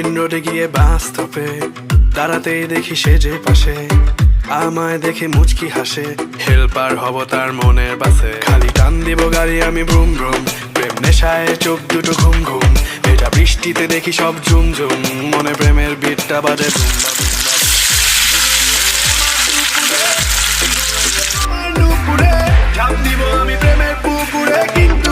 Main রোডে গিয়ে বাস স্টপে দাঁড়াতেই দেখি সে যে পাশে আমায় দেখে মুচকি হাসে। হেল্পার হব তার মনের বাসে, খালি টান দিব গাড়ি আমি ব্রুম ব্রুম। প্রেম নেশায় চোখ দুটো ঘুম ঘুম, এটা বৃষ্টিতে দেখি সব ঝুম ঝুম। মনে প্রেমের বিটটা বাজে ধুম ঝাঁপ দিব আমি প্রেমের পুকুরে, কিন্তু